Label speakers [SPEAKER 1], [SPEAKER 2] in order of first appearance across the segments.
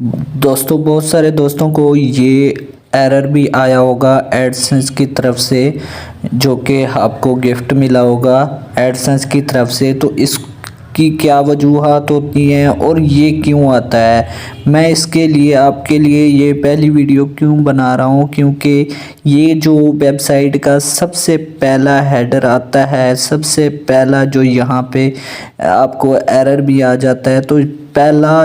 [SPEAKER 1] दोस्तों, बहुत सारे दोस्तों को ये एरर भी आया होगा एडसेंस की तरफ से, जो कि आपको गिफ्ट मिला होगा एडसेंस की तरफ से। तो इसकी क्या वजूहात होती हैं और ये क्यों आता है, मैं इसके लिए आपके लिए ये पहली वीडियो क्यों बना रहा हूँ, क्योंकि ये जो वेबसाइट का सबसे पहला हेडर आता है, सबसे पहला जो यहाँ पे आपको एरर भी आ जाता है, तो पहला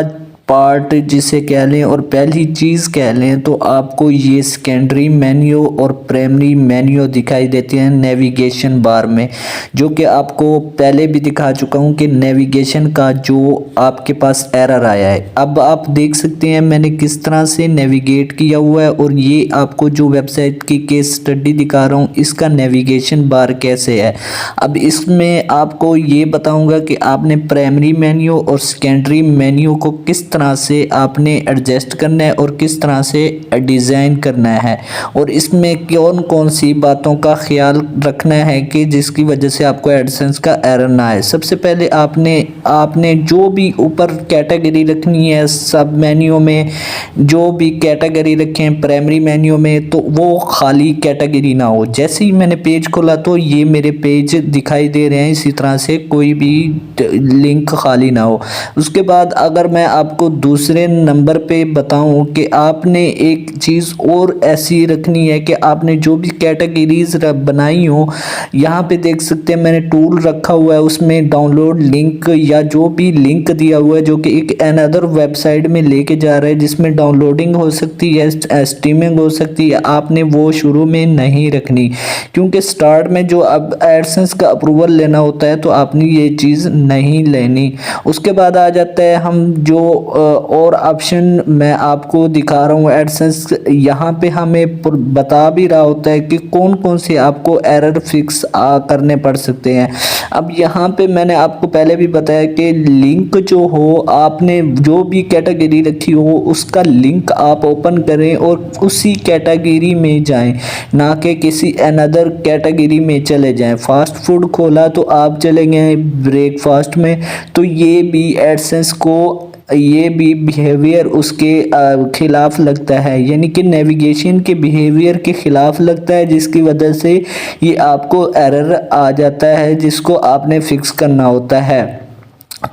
[SPEAKER 1] पार्ट जिसे कह लें और पहली चीज़ कह लें तो आपको ये सेकेंडरी मेन्यू और प्राइमरी मेन्यू दिखाई देती हैं नेविगेशन बार में, जो कि आपको पहले भी दिखा चुका हूँ कि नेविगेशन का जो आपके पास एरर आया है। अब आप देख सकते हैं मैंने किस तरह से नेविगेट किया हुआ है, और ये आपको जो वेबसाइट की केस स्टडी दिखा रहा हूँ इसका नेविगेशन बार कैसे है। अब इसमें आपको ये बताऊँगा कि आपने प्राइमरी मेन्यू और सेकेंडरी मेन्यू को किस तरह से आपने एडजस्ट करना है और किस तरह से डिज़ाइन करना है, और इसमें कौन कौन सी बातों का ख्याल रखना है कि जिसकी वजह से आपको एडसेंस का एरर ना आए। सबसे पहले आपने जो भी ऊपर कैटेगरी रखनी है, सब मेन्यू में जो भी कैटेगरी रखें प्राइमरी मेन्यू में, तो वो खाली कैटेगरी ना हो। जैसे ही मैंने पेज खोला तो ये मेरे पेज दिखाई दे रहे हैं, इसी तरह से कोई भी लिंक खाली ना हो। उसके बाद अगर मैं आपको दूसरे नंबर पे बताऊं कि आपने एक चीज़ और ऐसी रखनी है कि आपने जो भी कैटेगरीज बनाई हो, यहाँ पे देख सकते हैं मैंने टूल रखा हुआ है, उसमें डाउनलोड लिंक या जो भी लिंक दिया हुआ है जो कि एक अनदर वेबसाइट में लेके जा रहा है, जिसमें डाउनलोडिंग हो सकती है, स्ट्रीमिंग हो सकती है। आपने वो शुरू में नहीं रखनी, क्योंकि स्टार्ट में जो अब एडसेंस का अप्रूवल लेना होता है तो आपने ये चीज़ नहीं लेनी। उसके बाद आ जाता है हम जो और ऑप्शन मैं आपको दिखा रहा हूँ एडसेंस, यहाँ पे हमें बता भी रहा होता है कि कौन कौन से आपको एरर फिक्स करने पड़ सकते हैं। अब यहाँ पे मैंने आपको पहले भी बताया कि लिंक जो हो, आपने जो भी कैटेगरी रखी हो उसका लिंक आप ओपन करें और उसी कैटेगरी में जाएं, ना कि किसी अनदर कैटेगरी में चले जाएं। फास्ट फूड खोला तो आप चले गए ब्रेकफास्ट में, तो ये भी एडसेंस को ये भी बिहेवियर उसके खिलाफ लगता है, यानी कि नेविगेशन के बिहेवियर के खिलाफ लगता है, जिसकी वजह से ये आपको एरर आ जाता है जिसको आपने फिक्स करना होता है।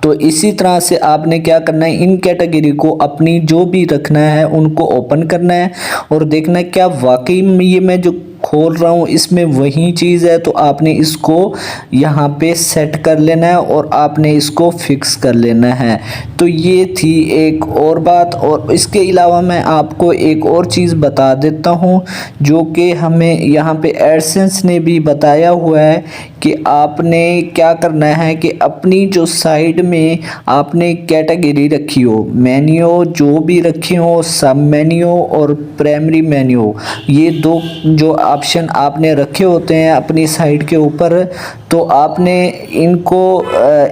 [SPEAKER 1] तो इसी तरह से आपने क्या करना है, इन कैटेगरी को अपनी जो भी रखना है उनको ओपन करना है और देखना है क्या वाकई में ये मैं जो खोल रहा हूँ इसमें वही चीज़ है। तो आपने इसको यहाँ पे सेट कर लेना है और आपने इसको फिक्स कर लेना है। तो ये थी एक और बात, और इसके अलावा मैं आपको एक और चीज़ बता देता हूँ जो कि हमें यहाँ पे एडसेंस ने भी बताया हुआ है कि आपने क्या करना है कि अपनी जो साइड में आपने कैटेगरी रखी हो, मेन्यू जो भी रखी हो, सब मेन्यू और प्राइमरी मेन्यू, ये दो जो ऑप्शन आपने रखे होते हैं अपनी साइड के ऊपर, तो आपने इनको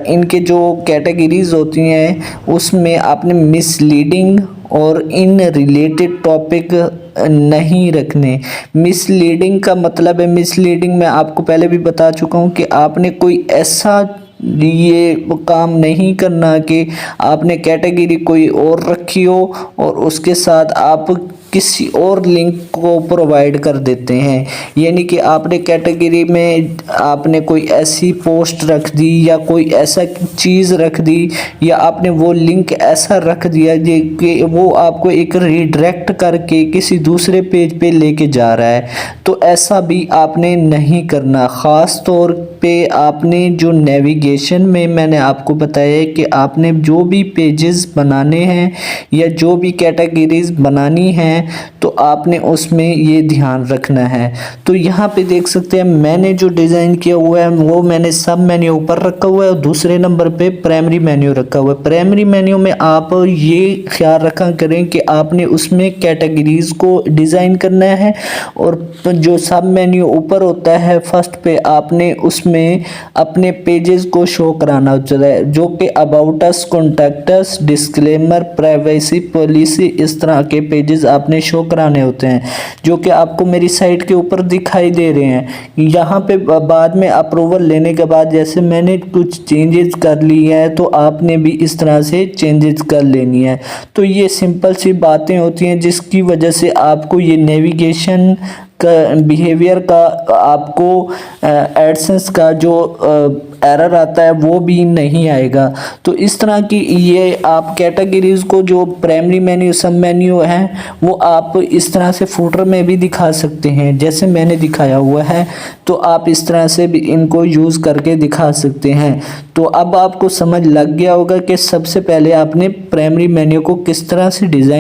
[SPEAKER 1] इनके जो कैटेगरीज होती हैं उसमें आपने मिसलीडिंग और इन रिलेटेड टॉपिक नहीं रखने। मिसलीडिंग का मतलब है, मिसलीडिंग मैं आपको पहले भी बता चुका हूँ कि आपने कोई ऐसा ये काम नहीं करना कि आपने कैटेगरी कोई और रखी हो और उसके साथ आप किसी और लिंक को प्रोवाइड कर देते हैं, यानी कि आपने कैटेगरी में आपने कोई ऐसी पोस्ट रख दी या कोई ऐसा चीज़ रख दी या आपने वो लिंक ऐसा रख दिया कि वो आपको एक रीडायरेक्ट करके किसी दूसरे पेज पे लेके जा रहा है। तो ऐसा भी आपने नहीं करना। ख़ास तौर पे आपने जो नेविगेशन में मैंने आपको बताया है कि आपने जो भी पेजेस बनाने हैं या जो भी कैटेगरीज बनानी हैं तो आपने उसमें ये ध्यान रखना है। तो यहाँ पे देख सकते हैं मैंने जो डिज़ाइन किया हुआ है वो मैंने सब मेन्यू ऊपर रखा हुआ है और दूसरे नंबर पे प्राइमरी मेन्यू रखा हुआ है। प्राइमरी मेन्यू में आप ये ख्याल रखा करें कि आपने उसमें कैटेगरीज को डिज़ाइन करना है, और जो सब मेन्यू ऊपर होता है फर्स्ट पे आपने उसमें अपने पेजेस को शो कराना होता है, जो कि about us, contact us, disclaimer, privacy policy, इस तरह के पेजेस आपने आपने शो कराने होते हैं, जो कि आपको मेरी साइट के ऊपर दिखाई दे रहे हैं। यहाँ पे बाद में अप्रूवल लेने के बाद जैसे मैंने कुछ चेंजेस कर ली है तो आपने भी इस तरह से चेंजेस कर लेनी है। तो ये सिंपल सी बातें होती हैं जिसकी वजह से आपको ये नेविगेशन का बिहेवियर का आपको एडसेंस का जो एरर आता है वो भी नहीं आएगा। तो इस तरह की ये आप कैटेगरीज को जो प्राइमरी मेन्यू सब मेन्यू है वो आप इस तरह से फुटर में भी दिखा सकते हैं जैसे मैंने दिखाया हुआ है। तो आप इस तरह से भी इनको यूज़ करके दिखा सकते हैं। तो अब आपको समझ लग गया होगा कि सबसे पहले आपने प्राइमरी मेन्यू को किस तरह से डिज़ाइन